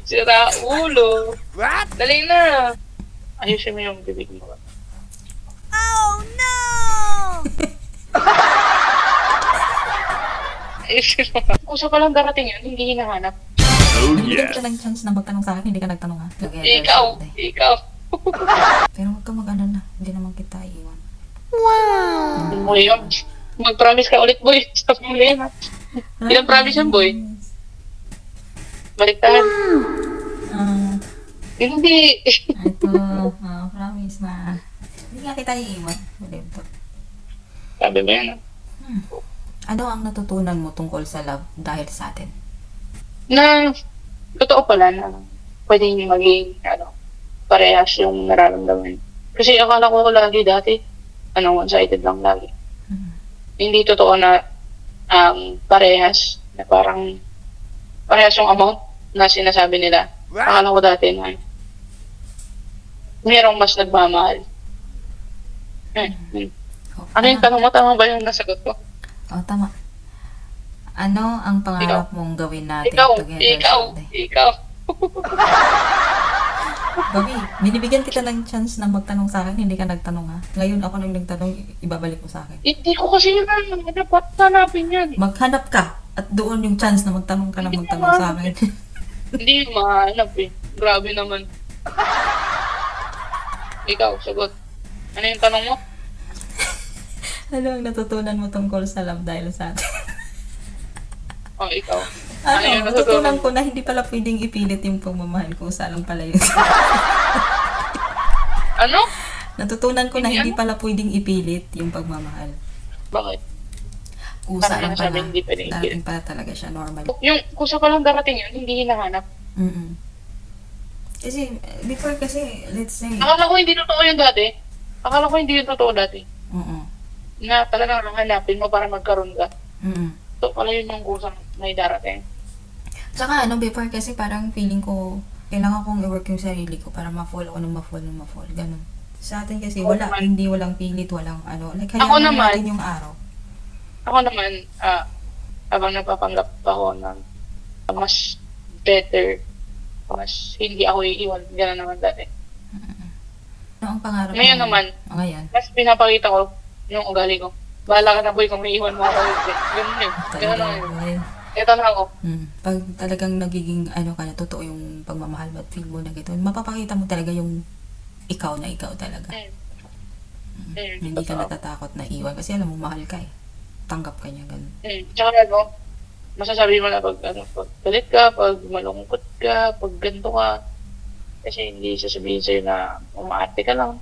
Sira ulo. Dali na. Ayusin mo yung bibig mo. Oh no! Ayusin mo. Uso pa lang darating yun, hindi hinahanap. Bigyan kita ng chance na magtanong sa akin, hindi ka nagtanong ha. Ikaw. Pero huwag ka mag-ano na, hindi naman kita iiwan. Wow! Boy, mag-promise ka ulit, boy. Sabi mo yan, ha? Ilang promise yan, boy? Baliktad. Ah, Hindi. ito, promise na. Hindi nga kita iiwan. Believe to. Sabi mo yan, ha? Ano ang natutunan mo tungkol sa love dahil sa atin? Na, totoo pala na pwedeng maging, parehas yung nararamdaman. Kasi akala ko lagi dati, one-sided lang lagi. Hindi totoo na parehas, na parang parehas yung amount na sinasabi nila. Akala ko dati na mayroong mas nagmamahal. Ano yung tanong mo? Tama ba yung nasagot ko? Oh, tama. Ano ang pangarap mong gawin natin Ikaw. someday? Gabi, binibigyan kita ng chance na magtanong sa akin, hindi ka nagtanong ha. Ngayon ako nang nagtanong, ibabalik mo sa akin. Hindi ko kasi yun dapat hanapin yan. Maghanap ka at doon yung chance na magtanong ka na magtanong sa akin. Hindi ko mahanap eh. Grabe naman. Ikaw, sagot. Ano yung tanong mo? Ano ang natutunan mo tungkol sa love dahil sa atin? Oh, ikaw. Ano, natutunan ko na hindi pala pwedeng ipilit yung pagmamahal ko, salang pala yun. Ano? Natutunan ko na hindi pala pwedeng ipilit yung pagmamahal. Bakit? Kusa Parang lang pala. nasabi, hindi pwedeng ipilit. Darating pala talaga siya, normal. Yung kusa pa lang darating yun, hindi hinahanap. Kasi, before kasi, let's say, Akala ko hindi totoo yun dati. Akala ko hindi yun totoo dati. Na talagang hanapin mo para magkaroon ka. So, pala yun yung kusang may darating. Tsaka before kasi parang feeling ko, kailangan kong i-work yung sarili ko para ma-fall ako ng ma-fall. Ganun. Sa atin kasi, Ako wala, naman. hindi walang pilit, walang ano. Like, Ako hayaan naman. natin yung araw. Ako naman, habang napapanggap ako ng mas better, mas hindi ako iiwan. Gano'n naman dati. Ano ang pangarap Ngayon mo? naman, Ngayon. mas pinapakita ko yung ugali ko. Bahala ka na boy kung may iwan mo ako. Ganun yun. Ganun lang yun. Talaga, Ito na ako. Pag talagang nagiging ka na, totoo yung pagmamahal mo at feel mo na gito, mapapakita mo talaga yung ikaw na ikaw talaga. Hindi ka natatakot na iwan kasi alam mo, mahal ka eh. Tanggap ka niya, ganun. Tsaka masasabi mo na pag galit ka, pag malungkot ka, pag ganito ka. Kasi hindi sasabihin sa'yo na umaarte ka lang.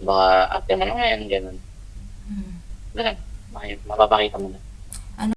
Baka arte mo na ngayon, ganun. Ganun. Mapapakita mo na.